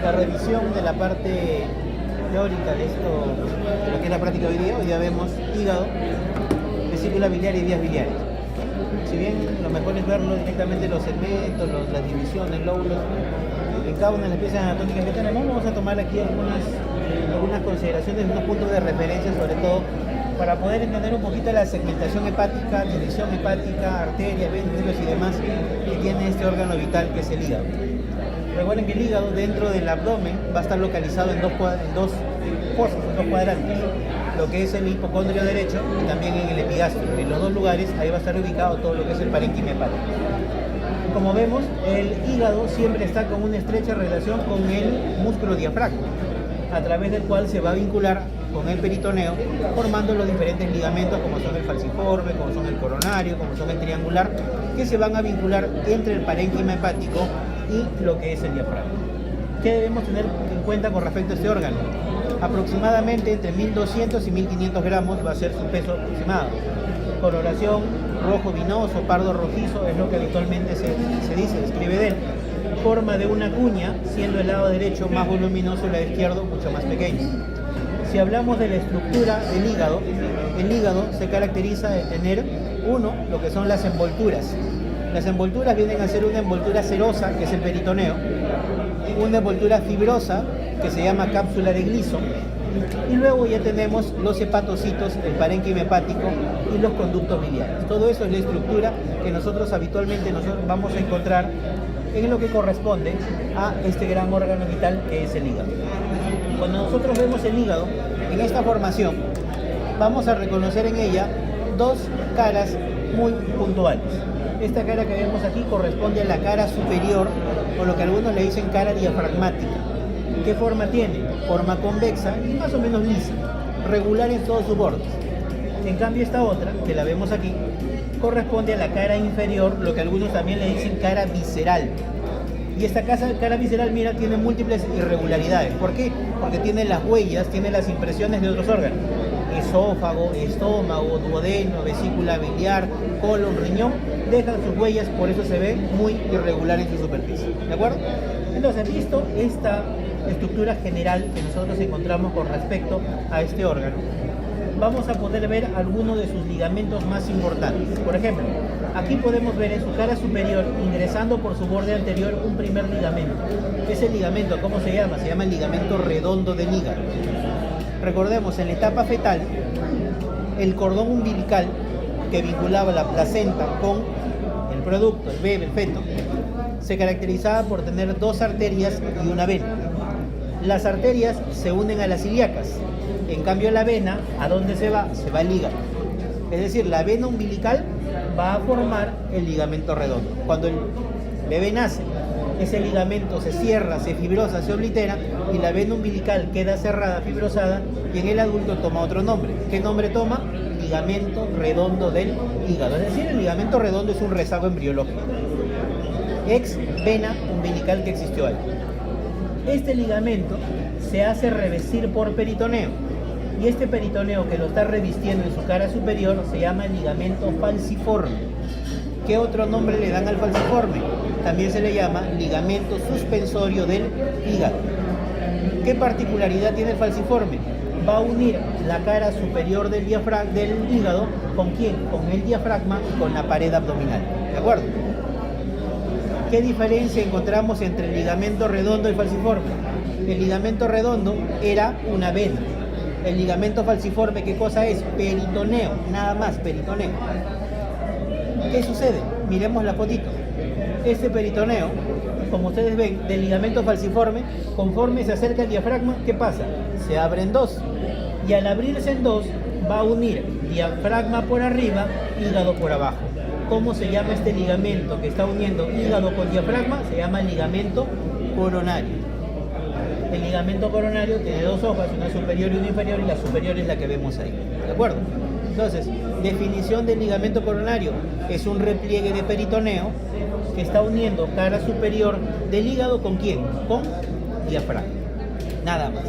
la revisión de la parte teórica de esto, de lo que es la práctica hoy día. Hoy día vemos hígado, vesícula biliar y vías biliares. Si bien lo mejor es verlo directamente los segmentos, las divisiones, lóbulos, en cada una de las piezas anatómicas que tenemos, vamos a tomar aquí algunas consideraciones, unos puntos de referencia, sobre todo para poder entender un poquito la segmentación hepática, división hepática, arterias, ventrículos y demás que tiene este órgano vital que es el hígado. Recuerden que el hígado dentro del abdomen va a estar localizado en dos fosas, en dos cuadrantes, lo que es el hipocondrio derecho y también en el epigastrio. En los dos lugares ahí va a estar ubicado todo lo que es el parénquima hepático. Como vemos, el hígado siempre está con una estrecha relación con el músculo diafragma, a través del cual se va a vincular con el peritoneo, formando los diferentes ligamentos como son el falciforme, como son el coronario, como son el triangular, que se van a vincular entre el parénquima hepático y lo que es el diafragma. ¿Qué debemos tener en cuenta con respecto a este órgano? Aproximadamente entre 1200 y 1500 gramos va a ser su peso aproximado. Coloración rojo vinoso, pardo rojizo es lo que habitualmente se dice, describe de él. Forma de una cuña, siendo el lado derecho más voluminoso y el lado izquierdo mucho más pequeño. Si hablamos de la estructura del hígado, el hígado se caracteriza de tener, lo que son las envolturas. Las envolturas vienen a ser una envoltura serosa, que es el peritoneo, una envoltura fibrosa, que se llama cápsula de Gleason, y luego ya tenemos los hepatocitos, el parénquima hepático y los conductos biliares. Todo eso es la estructura que nosotros habitualmente vamos a encontrar en lo que corresponde a este gran órgano vital que es el hígado. Cuando nosotros vemos el hígado en esta formación, vamos a reconocer en ella dos caras muy puntuales. Esta cara que vemos aquí corresponde a la cara superior, o lo que algunos le dicen cara diafragmática. ¿Qué forma tiene? Forma convexa y más o menos lisa, regular en todos sus bordes. En cambio esta otra, que la vemos aquí, corresponde a la cara inferior, lo que algunos también le dicen cara visceral. Y esta cara visceral, mira, tiene múltiples irregularidades. ¿Por qué? Porque tiene las huellas, tiene las impresiones de otros órganos. Esófago, estómago, duodeno, vesícula biliar, colon, riñón, dejan sus huellas, por eso se ve muy irregular en su superficie. ¿De acuerdo? Entonces, visto esta estructura general que nosotros encontramos con respecto a este órgano, vamos a poder ver algunos de sus ligamentos más importantes. Por ejemplo, aquí podemos ver en su cara superior, ingresando por su borde anterior, un primer ligamento. Ese ligamento, ¿cómo se llama? Se llama el ligamento redondo del hígado. Recordemos, en la etapa fetal, el cordón umbilical que vinculaba la placenta con el producto, el bebé, el feto, se caracterizaba por tener dos arterias y una vena. Las arterias se unen a las ilíacas. En cambio la vena, ¿a dónde se va? Se va al hígado. Es decir, la vena umbilical va a formar el ligamento redondo. Cuando el bebé nace, ese ligamento se cierra, se fibrosa, se oblitera y la vena umbilical queda cerrada, fibrosada, y en el adulto toma otro nombre. ¿Qué nombre toma? Ligamento redondo del hígado. Es decir, el ligamento redondo es un rezago embriológico, ex vena umbilical que existió ahí. Este ligamento se hace revestir por peritoneo, y este peritoneo que lo está revistiendo en su cara superior se llama el ligamento falciforme. ¿Qué otro nombre le dan al falciforme? También se le llama ligamento suspensorio del hígado. ¿Qué particularidad tiene el falciforme? Va a unir la cara superior del hígado, ¿con quién? Con el diafragma y con la pared abdominal. ¿De acuerdo? ¿Qué diferencia encontramos entre el ligamento redondo y el falciforme? El ligamento redondo era una vena. El ligamento falciforme, ¿qué cosa es? Peritoneo, nada más, peritoneo. ¿Qué sucede? Miremos la fotito. Este peritoneo, como ustedes ven, del ligamento falciforme, conforme se acerca al diafragma, ¿qué pasa? Se abre en dos. Y al abrirse en dos, va a unir diafragma por arriba, hígado por abajo. ¿Cómo se llama este ligamento que está uniendo hígado con diafragma? Se llama ligamento coronario. El ligamento coronario tiene dos hojas, una superior y una inferior, y la superior es la que vemos ahí. ¿De acuerdo? Entonces, definición del ligamento coronario: es un repliegue de peritoneo que está uniendo cara superior del hígado ¿con quién? Con diafragma. Nada más.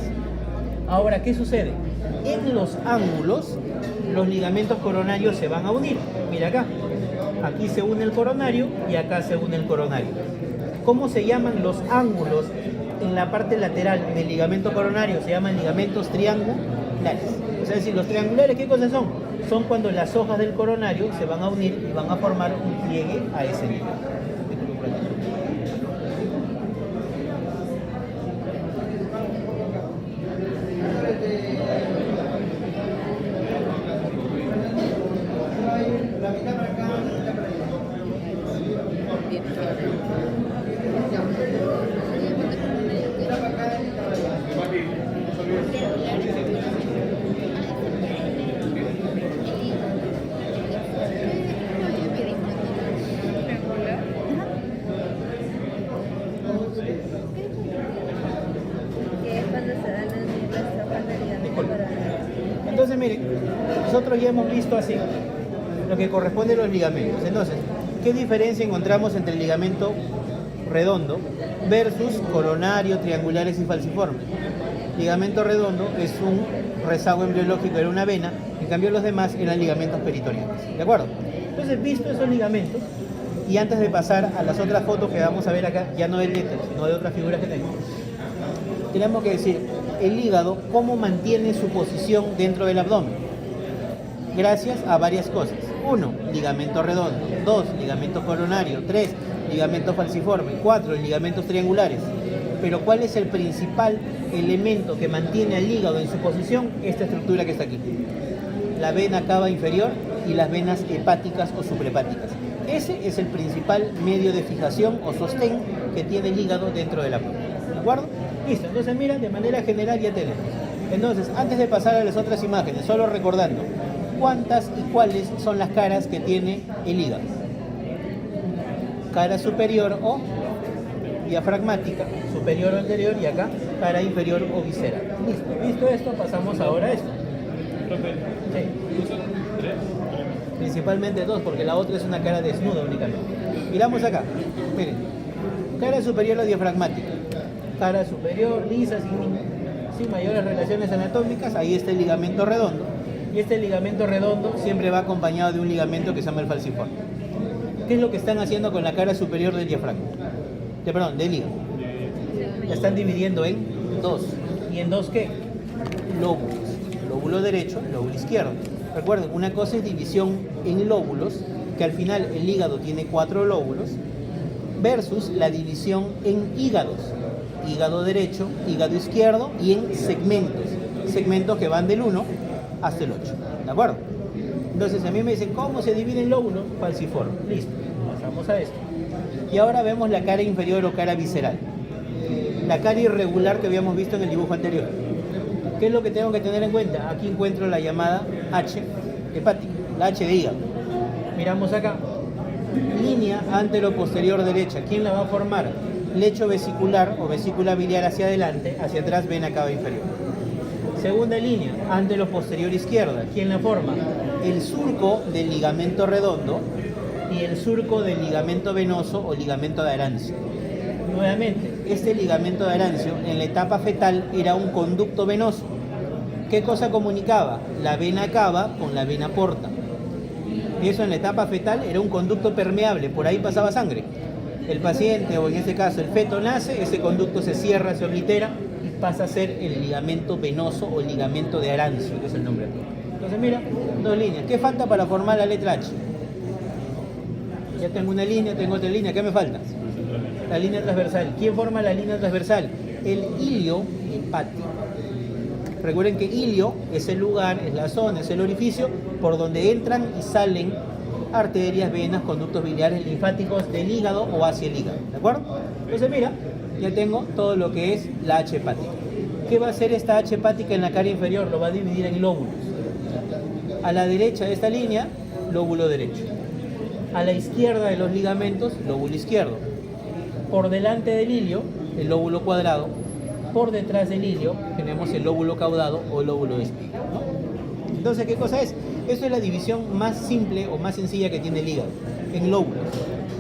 Ahora, ¿qué sucede? En los ángulos, los ligamentos coronarios se van a unir. Mira acá. Aquí se une el coronario y acá se une el coronario. ¿Cómo se llaman los ángulos en la parte lateral del ligamento coronario se llaman ligamentos triangulares. O sea, decir, los triangulares, ¿qué cosas son? Son cuando las hojas del coronario se van a unir y van a formar un pliegue a ese nivel. Entonces, miren, nosotros ya hemos visto así lo que corresponde a los ligamentos. Entonces, ¿qué diferencia encontramos entre el ligamento redondo versus coronario, triangulares y falciformes? Ligamento redondo es un rezago embriológico, era una vena, en cambio los demás eran ligamentos peritoriales. ¿De acuerdo? Entonces, visto esos ligamentos, y antes de pasar a las otras fotos que vamos a ver acá, ya no del éter, sino de otras figuras que tengo, tenemos que decir el hígado cómo mantiene su posición dentro del abdomen. Gracias a varias cosas. 1, ligamento redondo. 2, ligamento coronario. 3, ligamento falciforme. 4, ligamentos triangulares. Pero ¿cuál es el principal elemento que mantiene al hígado en su posición? Esta estructura que está aquí. La vena cava inferior y las venas hepáticas o suprahepáticas. Ese es el principal medio de fijación o sostén que tiene el hígado dentro del abdomen. ¿De acuerdo? Listo, entonces mira, de manera general ya tenemos. Entonces, antes de pasar a las otras imágenes, solo recordando, ¿cuántas y cuáles son las caras que tiene el hígado? Cara superior o diafragmática, superior o anterior, y acá cara inferior o visceral. Listo, visto esto, pasamos ahora a esto. Sí. Principalmente 2, porque la otra es una cara desnuda únicamente. Miramos acá, miren, cara superior o diafragmática. Cara superior, lisa, sin mayores relaciones anatómicas, ahí está el ligamento redondo. Y este ligamento redondo siempre va acompañado de un ligamento que se llama el falciforme. ¿Qué es lo que están haciendo con la cara superior del diafragma? Del hígado. La están dividiendo en 2. ¿Y en 2 qué? Lóbulos. Lóbulo derecho, lóbulo izquierdo. Recuerden, una cosa es división en lóbulos, que al final el hígado tiene 4 lóbulos, versus la división en hígados. Hígado derecho, hígado izquierdo y en segmentos. Segmentos que van del 1 hasta el 8. ¿De acuerdo? Entonces a mí me dicen, ¿cómo se divide en lóbulos? Falciforme. Listo. Pasamos a esto. Y ahora vemos la cara inferior o cara visceral. La cara irregular que habíamos visto en el dibujo anterior. ¿Qué es lo que tengo que tener en cuenta? Aquí encuentro la llamada H hepática, la H de hígado. Miramos acá. Línea antero-posterior derecha. ¿Quién la va a formar? Lecho vesicular o vesícula biliar hacia adelante, hacia atrás vena cava inferior. Segunda línea, antero-posterior izquierda. ¿Quién la forma? El surco del ligamento redondo y el surco del ligamento venoso o ligamento de Arancio. Nuevamente, este ligamento de Arancio en la etapa fetal era un conducto venoso. ¿Qué cosa comunicaba? La vena cava con la vena porta. Eso en la etapa fetal era un conducto permeable, por ahí pasaba sangre. El paciente, o en este caso el feto, nace, ese conducto se cierra, se oblitera y pasa a ser el ligamento venoso o ligamento de Arancio, que es el nombre actual. Entonces mira, 2 líneas. ¿Qué falta para formar la letra H? Ya tengo una línea, tengo otra línea. ¿Qué me falta? La línea transversal. ¿Quién forma la línea transversal? El ilio hepático. Recuerden que ilio es el lugar, es la zona, es el orificio por donde entran y salen arterias, venas, conductos biliares, linfáticos del hígado o hacia el hígado. ¿De acuerdo? Entonces mira, ya tengo todo lo que es la H hepática. ¿Qué va a hacer esta H hepática en la cara inferior? Lo va a dividir en lóbulos. A la derecha de esta línea, lóbulo derecho. A la izquierda de los ligamentos, lóbulo izquierdo. Por delante del ilio, el lóbulo cuadrado. Por detrás del ilio tenemos el lóbulo caudado o lóbulo de espiga, ¿no? Entonces, ¿qué cosa es? Esto es la división más simple o más sencilla que tiene el hígado, en lóbulos.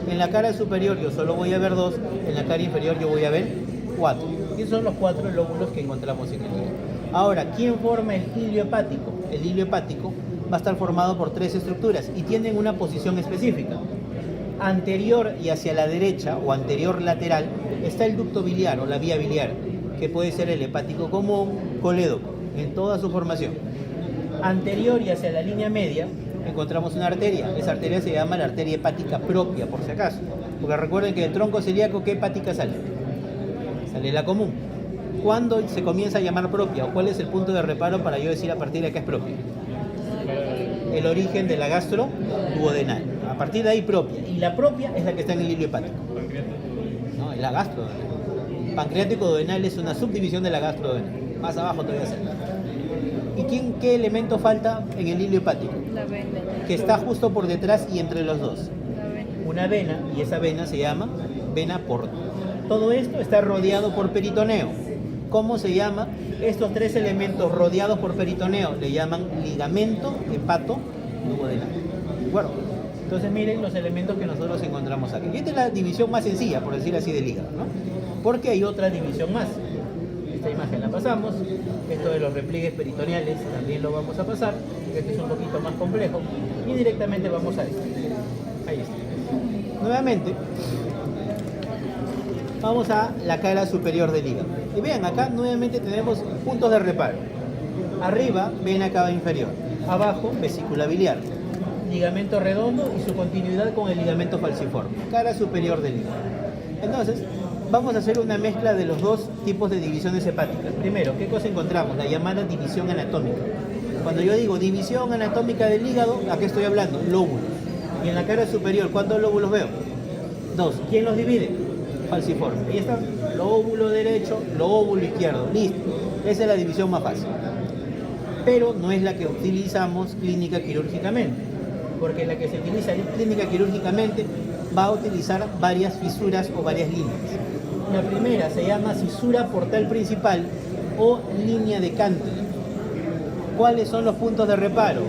En la cara superior yo solo voy a ver 2, en la cara inferior yo voy a ver 4. Y esos son los 4 lóbulos que encontramos en el hígado. Ahora, ¿quién forma el ilio hepático? El ilio hepático va a estar formado por 3 estructuras y tienen una posición específica. Anterior y hacia la derecha o anterior lateral está el ducto biliar o la vía biliar, que puede ser el hepático común, colédoco, en toda su formación. Anterior y hacia la línea media encontramos una arteria. Esa arteria se llama la arteria hepática propia, por si acaso. Porque recuerden que del tronco celíaco, ¿qué hepática sale? Sale la común. ¿Cuándo se comienza a llamar propia? ¿O cuál es el punto de reparo para yo decir a partir de qué es propia? El origen de la gastroduodenal. A partir de ahí propia. Y la propia es la que está en el hilo hepático. No, es la gastroduodenal. Pancreático duodenal es una subdivisión de la gastroduodenal. Más abajo todavía está. ¿Y qué elemento falta en el hilo hepático? La vena. Que está justo por detrás y entre los dos. La vena. Una vena, y esa vena se llama vena porta. Todo esto está rodeado por peritoneo. ¿Cómo se llama? Estos tres elementos rodeados por peritoneo le llaman ligamento hepato-duodenal. Bueno, entonces miren los elementos que nosotros encontramos aquí. Esta es la división más sencilla, por decir así, del hígado, ¿no? Porque hay otra división más. Esta imagen la pasamos. Esto de los repliegues peritoneales también lo vamos a pasar. Este es un poquito más complejo. Y directamente vamos a esto. Ahí está. Nuevamente, vamos a la cara superior del hígado. Y vean, acá nuevamente tenemos puntos de reparo. Arriba, vena cava inferior. Abajo, vesícula biliar. Ligamento redondo y su continuidad con el ligamento falciforme. Cara superior del hígado. Entonces, vamos a hacer una mezcla de los dos tipos de divisiones hepáticas. Primero, ¿qué cosa encontramos? La llamada división anatómica. Cuando yo digo división anatómica del hígado, ¿a qué estoy hablando? Lóbulos. Y en la cara superior, ¿cuántos lóbulos veo? Dos. ¿Quién los divide? Falciforme. Ahí está, lóbulo derecho, lóbulo izquierdo. Listo. Esa es la división más fácil. Pero no es la que utilizamos clínica quirúrgicamente. Porque la que se utiliza clínica quirúrgicamente va a utilizar varias fisuras o varias líneas. La primera se llama cisura portal principal o línea de Cantor. ¿Cuáles son los puntos de reparo?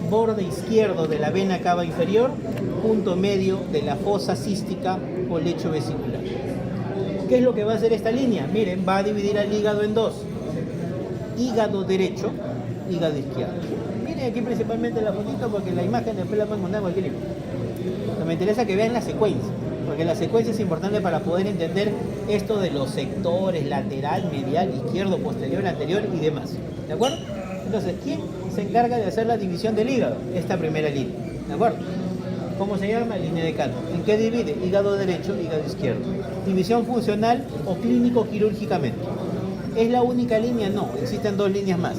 Borde izquierdo de la vena cava inferior, punto medio de la fosa cística o lecho vesicular. ¿Qué es lo que va a hacer esta línea? Miren, va a dividir al hígado en dos. Hígado derecho, hígado izquierdo. Miren aquí principalmente la fotito porque la imagen después la pueden mandar en cualquier libro. Pero me interesa que vean la secuencia, porque la secuencia es importante para poder entender esto de los sectores, lateral, medial, izquierdo, posterior, anterior y demás. ¿De acuerdo? Entonces, ¿quién se encarga de hacer la división del hígado? Esta primera línea. ¿De acuerdo? ¿Cómo se llama? Línea de Cantor. ¿En qué divide? Hígado derecho, hígado izquierdo. División funcional o clínico quirúrgicamente. ¿Es la única línea? No, existen dos líneas más.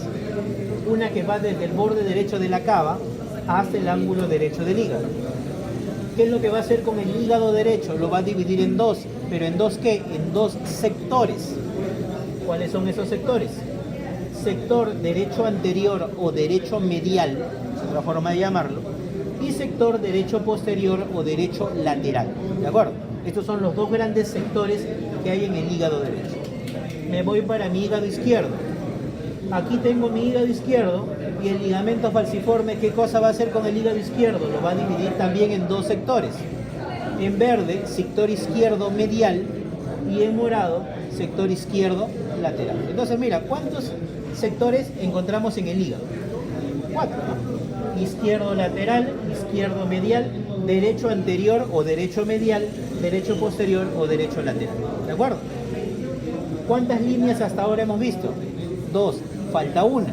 Una que va desde el borde derecho de la cava hasta el ángulo derecho del hígado. ¿Qué es lo que va a hacer con el hígado derecho? Lo va a dividir en dos. ¿Pero en dos qué? En dos sectores. ¿Cuáles son esos sectores? Sector derecho anterior o derecho medial, es otra forma de llamarlo, y sector derecho posterior o derecho lateral. ¿De acuerdo? Estos son los dos grandes sectores que hay en el hígado derecho. Me voy para mi hígado izquierdo. Aquí tengo mi hígado izquierdo y el ligamento falciforme, ¿qué cosa va a hacer con el hígado izquierdo? Lo va a dividir también en dos sectores. En verde, sector izquierdo medial, y en morado, sector izquierdo lateral. Entonces, mira, ¿cuántos sectores encontramos en el hígado? 4, ¿no? Izquierdo lateral, izquierdo medial, derecho anterior o derecho medial, derecho posterior o derecho lateral. ¿De acuerdo? ¿Cuántas líneas hasta ahora hemos visto? 2, falta una.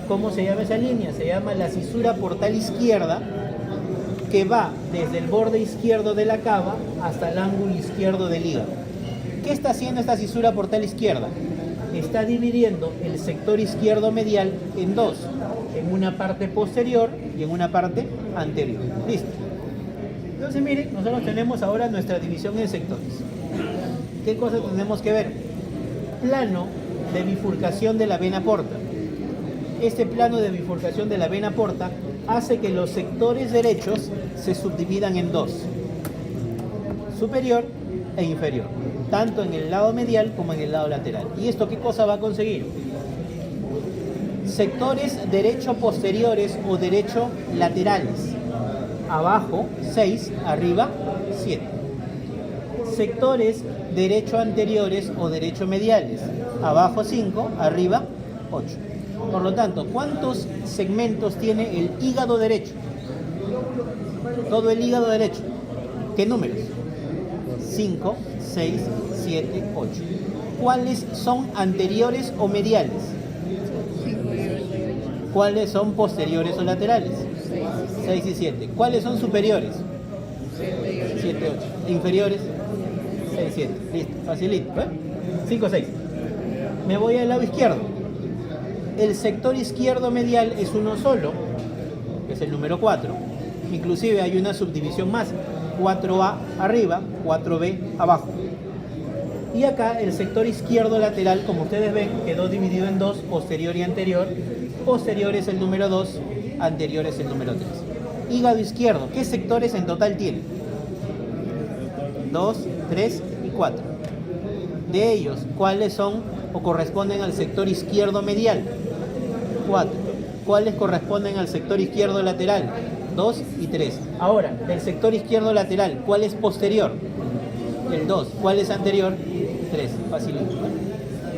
¿Cómo se llama esa línea? Se llama la cisura portal izquierda, que va desde el borde izquierdo de la cava hasta el ángulo izquierdo del hígado. ¿Qué está haciendo esta cisura portal izquierda? Está dividiendo el sector izquierdo medial en dos, en una parte posterior y en una parte anterior. Listo. Entonces miren, nosotros tenemos ahora nuestra división en sectores. ¿Qué cosas tenemos que ver? Plano de bifurcación de la vena porta. Este plano de bifurcación de la vena porta hace que los sectores derechos se subdividan en dos, superior e inferior, tanto en el lado medial como en el lado lateral. ¿Y esto qué cosa va a conseguir? Sectores derecho posteriores o derecho laterales. Abajo 6, arriba 7. Sectores derecho anteriores o derecho mediales. Abajo 5, arriba 8. Por lo tanto, ¿cuántos segmentos tiene el hígado derecho? Todo el hígado derecho. ¿Qué números? 5, 6, 7, 8. ¿Cuáles son anteriores o mediales? ¿Cuáles son posteriores o laterales? 6 y 7. ¿Cuáles son superiores? 7, 8. ¿Inferiores? 6, 7. Listo, facilito. 5, 6. Me voy al lado izquierdo. El sector izquierdo medial es uno solo, que es el número 4. Inclusive hay una subdivisión más. 4A arriba, 4B abajo. Y acá el sector izquierdo lateral, como ustedes ven, quedó dividido en dos, posterior y anterior. Posterior es el número 2, anterior es el número 3. Hígado izquierdo, ¿qué sectores en total tiene? 2, 3 y 4. De ellos, ¿cuáles son o corresponden al sector izquierdo medial? 4. ¿Cuáles corresponden al sector izquierdo lateral? 2 y 3. Ahora, del sector izquierdo lateral, ¿cuál es posterior? El 2. ¿Cuál es anterior? 3. Facilito.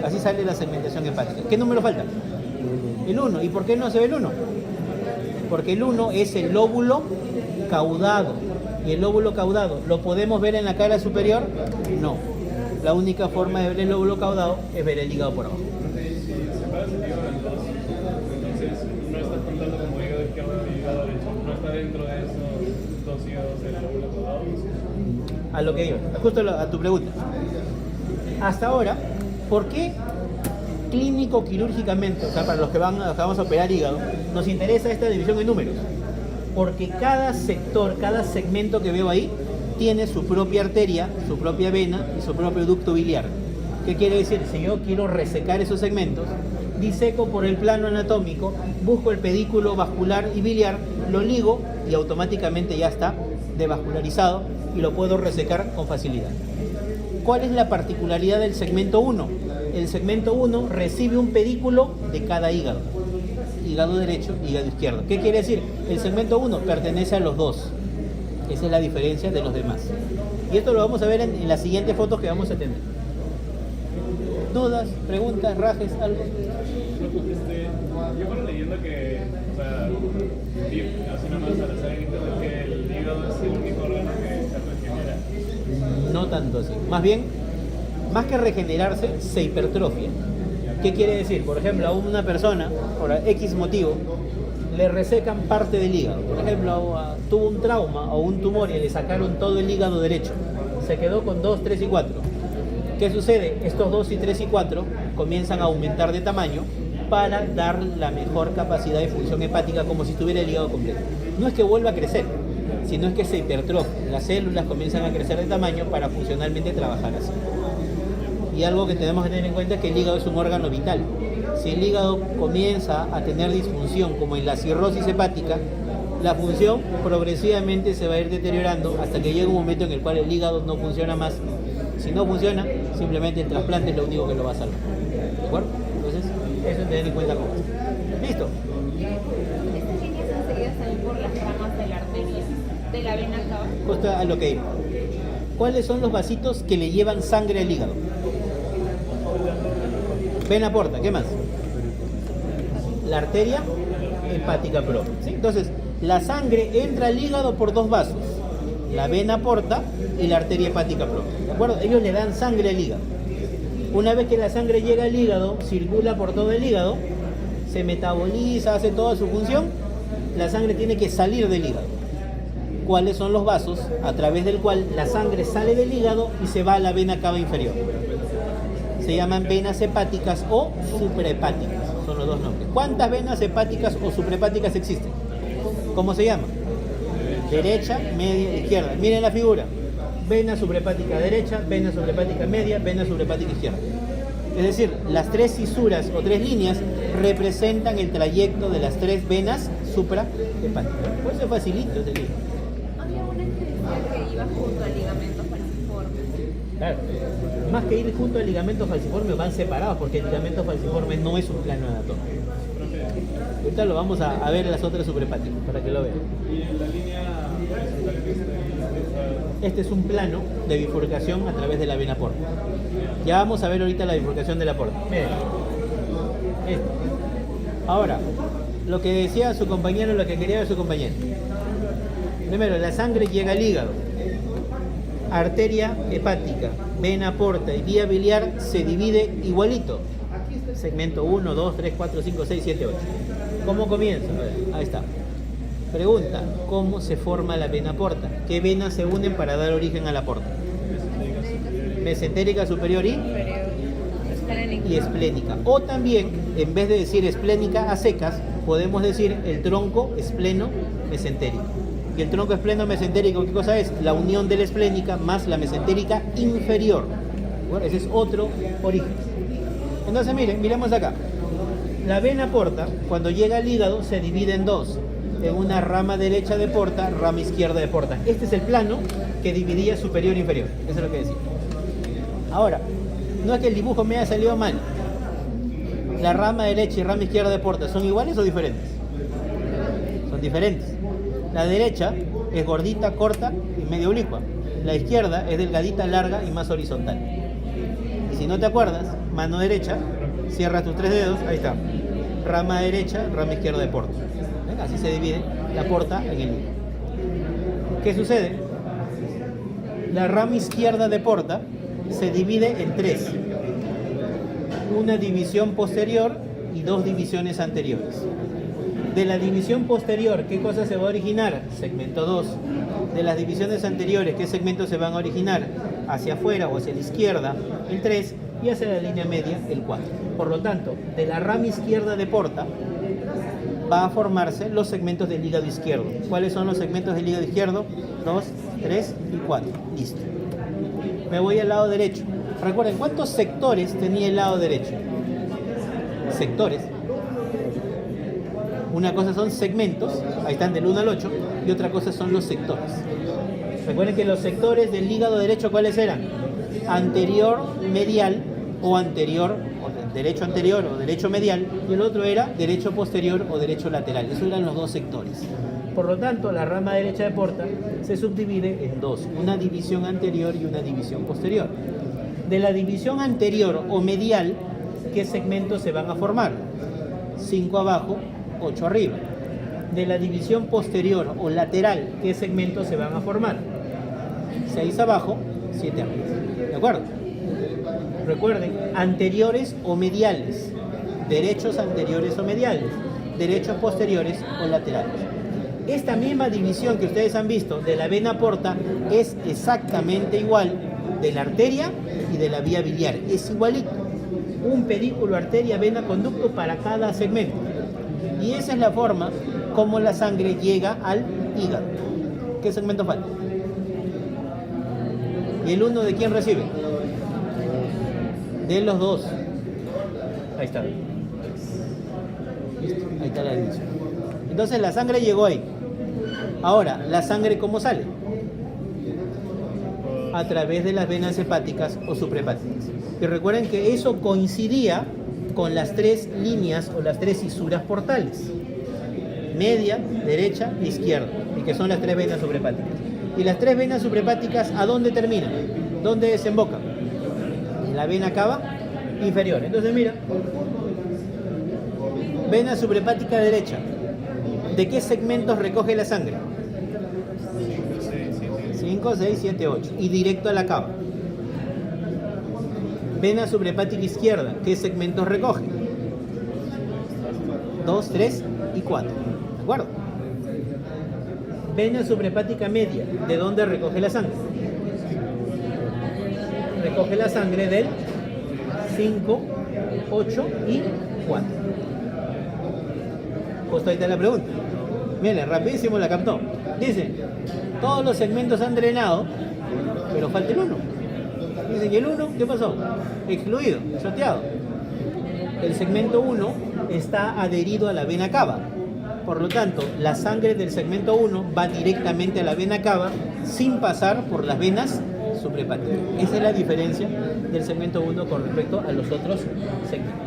Así sale la segmentación hepática. ¿Qué número falta? El 1. ¿Y por qué no se ve el 1? Porque el 1 es el lóbulo caudado. ¿Y el lóbulo caudado lo podemos ver en la cara superior? No. La única forma de ver el lóbulo caudado es ver el hígado por abajo. Dentro de esos dos hígados del lóbulo caudado. A lo que digo, justo a tu pregunta. Hasta ahora, ¿por qué clínico quirúrgicamente, o sea, para los que vamos a operar hígado, nos interesa esta división en números? Porque cada sector, cada segmento que veo ahí, tiene su propia arteria, su propia vena y su propio ducto biliar. ¿Qué quiere decir? Si yo quiero resecar esos segmentos, diseco por el plano anatómico, busco el pedículo vascular y biliar, lo ligo y automáticamente ya está devascularizado y lo puedo resecar con facilidad. ¿Cuál es la particularidad del segmento 1? El segmento 1 recibe un pedículo de cada hígado. Hígado derecho, hígado izquierdo. ¿Qué quiere decir? El segmento 1 pertenece a los dos. Esa es la diferencia de los demás. Y esto lo vamos a ver en las siguientes fotos que vamos a tener. ¿Dudas, preguntas, rajes, algo? Yo fueron leyendo que, o sea, así nomás al hacer en internet, que el hígado es el único órgano que se regenera. No tanto así. Más bien, más que regenerarse, se hipertrofia. ¿Qué quiere decir? Por ejemplo, a una persona, por X motivo, le resecan parte del hígado. Por ejemplo, tuvo un trauma o un tumor y le sacaron todo el hígado derecho. Se quedó con 2, 3 y 4. ¿Qué sucede? Estos 2 y 3 y 4 comienzan a aumentar de tamaño para dar la mejor capacidad de función hepática como si tuviera el hígado completo. No es que vuelva a crecer, sino es que se hipertrofia. Las células comienzan a crecer de tamaño para funcionalmente trabajar así. Y algo que tenemos que tener en cuenta es que el hígado es un órgano vital. Si el hígado comienza a tener disfunción, como en la cirrosis hepática, la función progresivamente se va a ir deteriorando hasta que llega un momento en el cual el hígado no funciona más. Si no funciona, simplemente el trasplante es lo único que lo va a salvar. ¿De acuerdo? Entonces, eso es tener en cuenta cómo es. ¿Listo? Estas líneas enseguida salen por las ramas de la arteria, de la vena cava. Justo a lo que iba. ¿Cuáles son los vasitos que le llevan sangre al hígado? Vena porta, ¿qué más? La arteria hepática propia. ¿Sí? Entonces, la sangre entra al hígado por dos vasos, la vena porta y la arteria hepática propia. ¿De acuerdo? Ellos le dan sangre al hígado. Una vez que la sangre llega al hígado, circula por todo el hígado, se metaboliza, hace toda su función, la sangre tiene que salir del hígado. ¿Cuáles son los vasos a través del cual la sangre sale del hígado y se va a la vena cava inferior? Se llaman venas hepáticas o suprahepáticas, son los dos nombres. ¿Cuántas venas hepáticas o suprahepáticas existen? ¿Cómo se llama? Derecha, media, izquierda. Miren la figura. Vena suprahepática derecha, vena suprahepática media, vena suprahepática izquierda. Es decir, las tres cisuras o tres líneas representan el trayecto de las tres venas suprahepáticas. Por eso es facilito ese libro. Había una que decía que iba junto al ligamento falciforme. Claro. Más que ir junto al ligamento falciforme van separados porque el ligamento falciforme no es un plano anatómico. Ahorita lo vamos a ver en las otras suprahepáticas para que lo vean. Y en la línea horizontal que está. Este es un plano de bifurcación a través de la vena porta. Ya vamos a ver ahorita la bifurcación de la porta. Miren. Esto. Ahora, lo que decía su compañero, lo que quería ver su compañero. Primero, la sangre llega al hígado. arteria hepática, vena porta y vía biliar se divide igualito. Segmento 1, 2, 3, 4, 5, 6, 7, 8. ¿Cómo comienza? A ver, ahí está. Pregunta, ¿cómo se forma la vena porta? ¿Qué venas se unen para dar origen a la porta? Mesentérica superior y esplénica. O también, en vez de decir esplénica a secas, podemos decir el tronco espleno mesentérico. Y el tronco espleno mesentérico, ¿qué cosa es? La unión de la esplénica más la mesentérica inferior. Bueno, ese es otro origen. Entonces, miren, miremos acá. La vena porta, cuando llega al hígado, se divide en dos. En una rama derecha de porta, rama izquierda de porta. Este es el plano que dividía superior e inferior. Eso es lo que decía. Ahora, no es que el dibujo me haya salido mal. La rama derecha y rama izquierda de porta, ¿son iguales o diferentes? Son diferentes. La derecha es gordita, corta y medio oblicua. La izquierda es delgadita, larga y más horizontal. Y si no te acuerdas, mano derecha, cierra tus 3 dedos, ahí está. Rama derecha, rama izquierda de porta. ¿Ven? Así se divide la porta en el hígado. ¿Qué sucede? La rama izquierda de porta se divide en 3. Una división posterior y 2 divisiones anteriores. De la división posterior, ¿qué cosa se va a originar? Segmento 2. De las divisiones anteriores, ¿qué segmentos se van a originar? Hacia afuera o hacia la izquierda, el 3, y hacia la línea media, el 4. Por lo tanto, de la rama izquierda de porta va a formarse los segmentos del hígado izquierdo. ¿Cuáles son los segmentos del hígado izquierdo? 2, 3 y 4. Listo. Me voy al lado derecho. Recuerden, ¿cuántos sectores tenía el lado derecho? Sectores. Una cosa son segmentos, ahí están del 1 al 8, y otra cosa son los sectores. Recuerden que los sectores del hígado derecho, ¿cuáles eran? Anterior medial o anterior, o derecho anterior o derecho medial, y el otro era derecho posterior o derecho lateral. Esos eran los dos sectores. Por lo tanto, la rama derecha de porta se subdivide en dos, una división anterior y una división posterior. De la división anterior o medial, ¿qué segmentos se van a formar? 5 abajo, 8 arriba. De la división posterior o lateral, ¿qué segmentos se van a formar? 6 abajo, 7 arriba. ¿De acuerdo? Recuerden, anteriores o mediales, derechos anteriores o mediales, derechos posteriores o laterales. Esta misma división que ustedes han visto de la vena porta es exactamente igual de la arteria y de la vía biliar. Es igualito. Un pedículo, arteria, vena, conducto para cada segmento. Y esa es la forma como la sangre llega al hígado. ¿Qué segmento falta? ¿Y el 1 de quién recibe? De los dos. Ahí está. Listo. Ahí está la división. Entonces la sangre llegó ahí. Ahora, ¿la sangre cómo sale? A través de las venas hepáticas o suprahepáticas. Y recuerden que eso coincidía con las 3 líneas o las 3 fisuras portales. Media, derecha e izquierda. Y que son las 3 venas suprahepáticas. Y las 3 venas suprahepáticas, ¿a dónde terminan? ¿Dónde desembocan? En la vena cava inferior. Entonces mira, vena suprahepática derecha. ¿De qué segmentos recoge la sangre? 5, 6, 7, 8. Y directo a la cava. Vena suprahepática izquierda, ¿qué segmentos recoge? 2, 3 y 4. ¿De acuerdo? Vena suprahepática media, ¿de dónde recoge la sangre? Recoge la sangre del 5, 8 y 4. Justo ahí está la pregunta. Miren, rapidísimo la captó. Dice, todos los segmentos han drenado, pero falta el 1. Dice, ¿y el 1 qué pasó? Excluido, choteado. El segmento 1 está adherido a la vena cava. Por lo tanto, la sangre del segmento 1 va directamente a la vena cava sin pasar por las venas suprahepáticas. Esa es la diferencia del segmento 1 con respecto a los otros segmentos.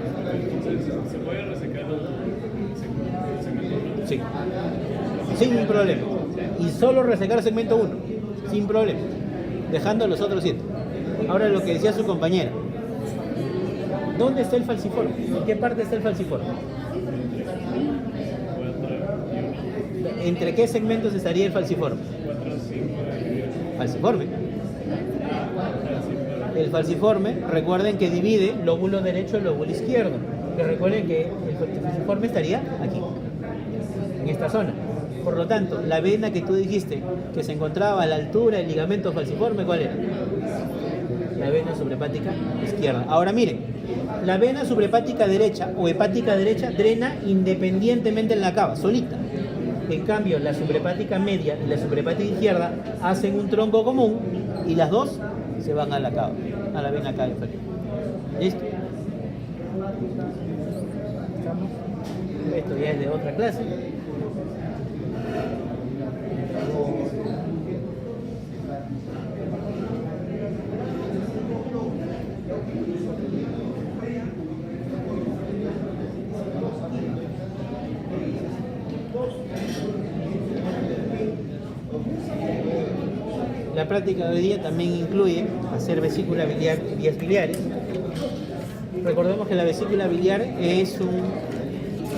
¿Se puede resecar el segmento 1? Sí, sin problema. Y solo resecar el segmento 1, sin problema, dejando los otros 7. Ahora lo que decía su compañera, ¿dónde está el falciforme? ¿En qué parte está el falciforme? ¿Entre qué segmentos estaría el falciforme? 4, 5, Falciforme. El falciforme, recuerden que divide lóbulo derecho y lóbulo izquierdo. Que recuerden que el falciforme estaría aquí, en esta zona. Por lo tanto, la vena que tú dijiste que se encontraba a la altura del ligamento falciforme, ¿cuál era? La vena subrahepática izquierda. Ahora miren, la vena subrahepática derecha o hepática derecha drena independientemente en la cava, solita. En cambio, la subrahepática media y la subrahepática izquierda hacen un tronco común y las dos se van a la cava, a la vena cava inferior. ¿Listo? ¿Estamos? Esto ya es de otra clase. La práctica de hoy día también incluye hacer vesícula biliar y vías biliares. Recordemos que la vesícula biliar es un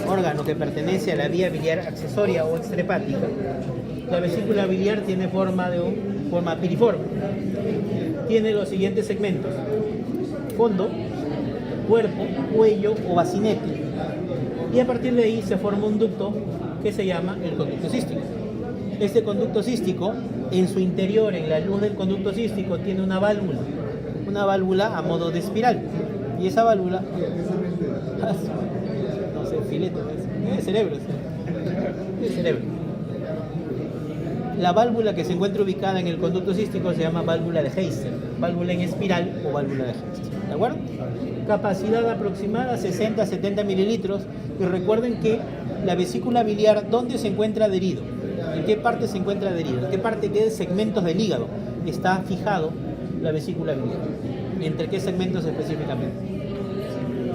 órgano que pertenece a la vía biliar accesoria o extrahepática. La vesícula biliar tiene forma piriforme. Tiene los siguientes segmentos: fondo, cuerpo, cuello o bacinete. Y a partir de ahí se forma un ducto que se llama el conducto cístico. Este conducto cístico, en su interior, en la luz del conducto cístico, tiene una válvula a modo de espiral. Y esa válvula, no sé, filete, es cerebro. La válvula que se encuentra ubicada en el conducto cístico se llama válvula de Heister, válvula en espiral o válvula de Heister. ¿De acuerdo? Capacidad aproximada 60-70 mililitros. Y recuerden que la vesícula biliar, ¿dónde se encuentra adherido? ¿En qué parte se encuentra adherido? ¿En qué parte, qué segmentos del hígado está fijado la vesícula biliar? ¿Entre qué segmentos específicamente?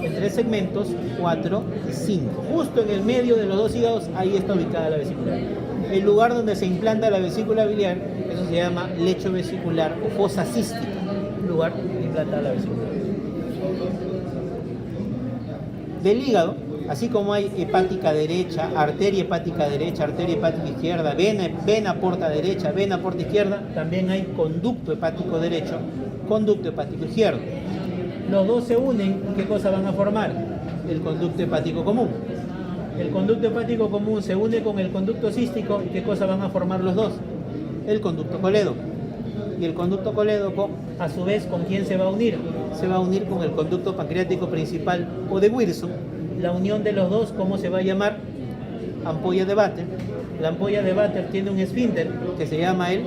En 3 segmentos, 4 y 5. Justo en el medio de los dos hígados, ahí está ubicada la vesícula biliar. El lugar donde se implanta la vesícula biliar, eso se llama lecho vesicular o fosa cística. El lugar donde implanta la vesícula biliar. Del hígado, así como hay hepática derecha, arteria hepática izquierda, vena porta derecha, vena porta izquierda, también hay conducto hepático derecho, conducto hepático izquierdo. Los dos se unen, ¿qué cosa van a formar? El conducto hepático común. El conducto hepático común se une con el conducto cístico, ¿y qué cosa van a formar los dos? El conducto colédoco. Y el conducto colédoco, a su vez, ¿con quién se va a unir? Se va a unir con el conducto pancreático principal o de Wilson. La unión de los dos, ¿cómo se va a llamar? Ampolla de Vater. La ampolla de Vater tiene un esfínter que se llama el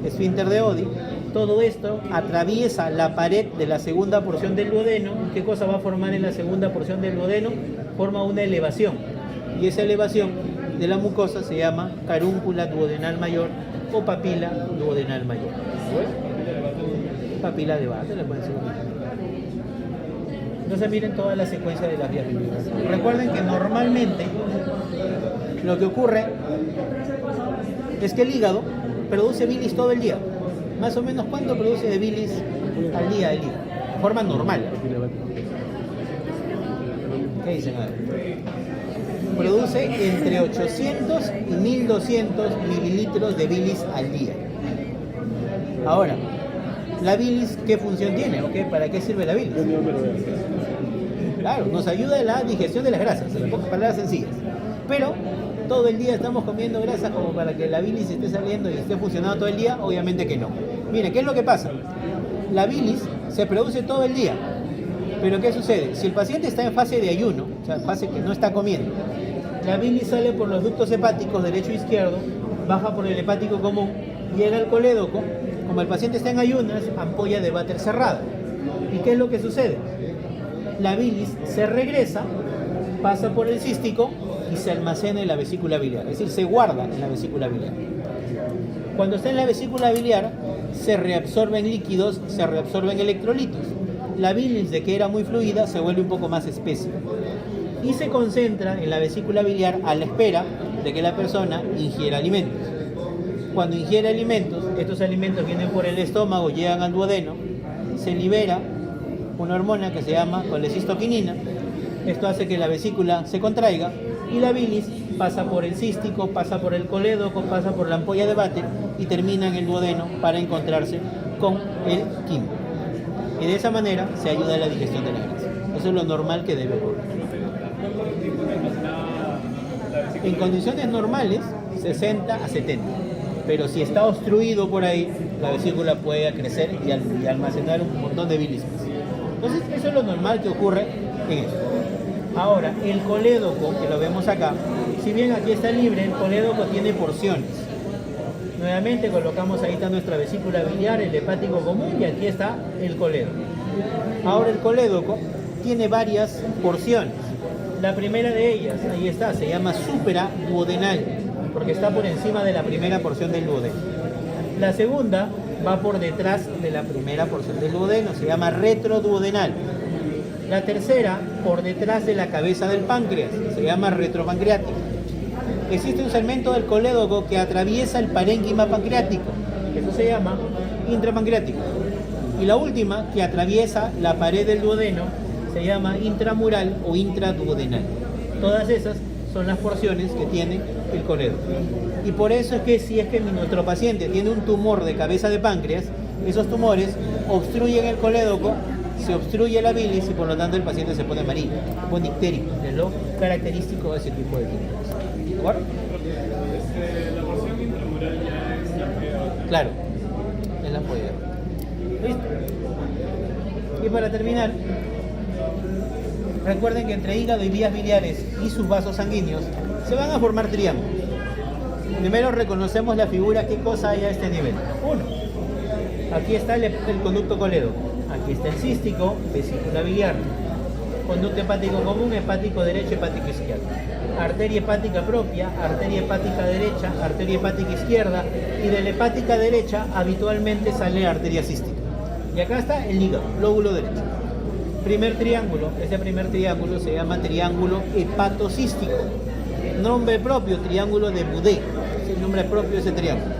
esfínter de Oddi. Todo esto atraviesa la pared de la segunda porción del duodeno. ¿Qué cosa va a formar en la segunda porción del duodeno? Forma una elevación. Y esa elevación de la mucosa se llama carúncula duodenal mayor o papila duodenal mayor. Papila de Vater, le pueden decir. Entonces miren toda la secuencia de las vías biliares. Recuerden que normalmente lo que ocurre es que el hígado produce bilis todo el día. Más o menos, ¿cuánto produce de bilis al día el hígado? De forma normal. ¿Qué dicen? A ver. Produce entre 800 y 1200 mililitros de bilis al día. Ahora, ¿la bilis qué función tiene? ¿Okay? ¿Para qué sirve la bilis? Claro, nos ayuda en la digestión de las grasas, en pocas palabras sencillas. Pero todo el día estamos comiendo grasas como para que la bilis esté saliendo y esté funcionando todo el día, obviamente que no. Miren, ¿qué es lo que pasa? La bilis se produce todo el día. Pero ¿qué sucede? Si el paciente está en fase de ayuno, o sea, fase que no está comiendo, la bilis sale por los ductos hepáticos derecho e izquierdo, baja por el hepático común, llega al colédoco. Como el paciente está en ayunas, ampolla de Vater cerrada. ¿Y qué es lo que sucede? La bilis se regresa, pasa por el cístico y se almacena en la vesícula biliar, es decir, se guarda en la vesícula biliar. Cuando está en la vesícula biliar, se reabsorben líquidos, se reabsorben electrolitos. La bilis, de que era muy fluida, se vuelve un poco más espesa y se concentra en la vesícula biliar a la espera de que la persona ingiera alimentos. Cuando ingiere alimentos, estos alimentos vienen por el estómago, llegan al duodeno, se libera una hormona que se llama colecistoquinina. Esto hace que la vesícula se contraiga y la bilis pasa por el cístico, pasa por el colédoco, pasa por la ampolla de Vater y termina en el duodeno para encontrarse con el quimo. Y de esa manera se ayuda a la digestión de la grasa. Eso es lo normal que debe ocurrir. ¿Cuánto tiempo está almacenada la vesícula? En condiciones normales, 60 a 70. Pero si está obstruido por ahí, la vesícula puede crecer y almacenar un montón de bilis. Entonces, eso es lo normal que ocurre en eso. Ahora, el colédoco, que lo vemos acá, si bien aquí está libre, el colédoco tiene porciones. Nuevamente colocamos, ahí está nuestra vesícula biliar, el hepático común, y aquí está el colédoco. Ahora el colédoco tiene varias porciones. La primera de ellas, ahí está, se llama supraduodenal, porque está por encima de la primera porción del duodeno. La segunda va por detrás de la primera porción del duodeno, se llama retroduodenal. La tercera, por detrás de la cabeza del páncreas, se llama retropancreática. Existe un segmento del colédoco que atraviesa el parénquima pancreático, eso se llama intrapancreático. Y la última, que atraviesa la pared del duodeno, se llama intramural o intraduodenal. Todas esas son las porciones que tiene el colédoco. Y por eso es que si es que nuestro paciente tiene un tumor de cabeza de páncreas, esos tumores obstruyen el colédoco, se obstruye la bilis y por lo tanto el paciente se pone amarillo, se pone ictérico, es lo característico de ese tipo de tumores. ¿De acuerdo? La porción intramural ya es la que... Claro, es la polla. ¿Listo? Y para terminar, recuerden que entre hígado y vías biliares y sus vasos sanguíneos se van a formar triángulos. Primero reconocemos la figura, qué cosa hay a este nivel. 1. Aquí está el conducto colédoco. Aquí está el cístico, vesícula biliar. Conducto hepático común, hepático derecho, hepático izquierdo. Arteria hepática propia, arteria hepática derecha, arteria hepática izquierda. Y de la hepática derecha habitualmente sale arteria cística. Y acá está el hígado, lóbulo derecho. Primer triángulo, ese primer triángulo se llama triángulo hepatocístico. Nombre propio, triángulo de Boudet. Es el nombre propio de ese triángulo.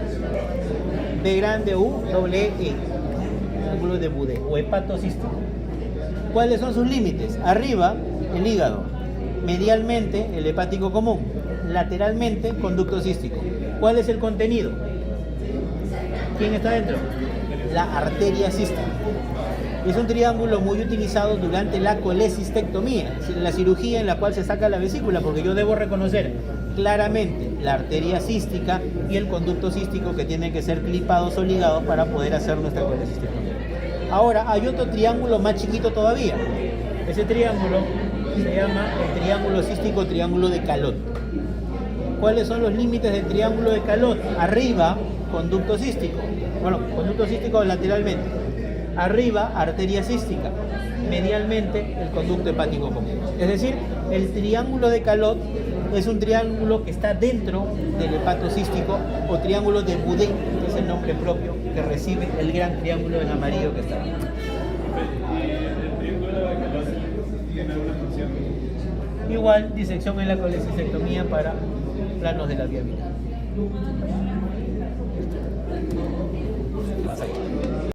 B grande U, doble E. Triángulo de Boudet o hepatocístico. ¿Cuáles son sus límites? Arriba, el hígado. Medialmente, el hepático común. Lateralmente, conducto cístico. ¿Cuál es el contenido? ¿Quién está dentro? La arteria cística. Es un triángulo muy utilizado durante la colecistectomía, la cirugía en la cual se saca la vesícula, porque yo debo reconocer claramente la arteria cística y el conducto cístico que tienen que ser clipados o ligados para poder hacer nuestra colecistectomía. Ahora, hay otro triángulo más chiquito todavía. Ese triángulo se llama el triángulo cístico, triángulo de Calot. ¿Cuáles son los límites del triángulo de Calot? Arriba, conducto cístico. Bueno, conducto cístico lateralmente. Arriba, arteria cística. Medialmente, el conducto hepático común. Es decir, el triángulo de Calot es un triángulo que está dentro del hepato cístico, o triángulo de Boudet, que es el nombre propio que recibe el gran triángulo en amarillo que está. ¿El triángulo de Calot tiene alguna función? Igual, disección en la colecistectomía para planos de la vía biliar.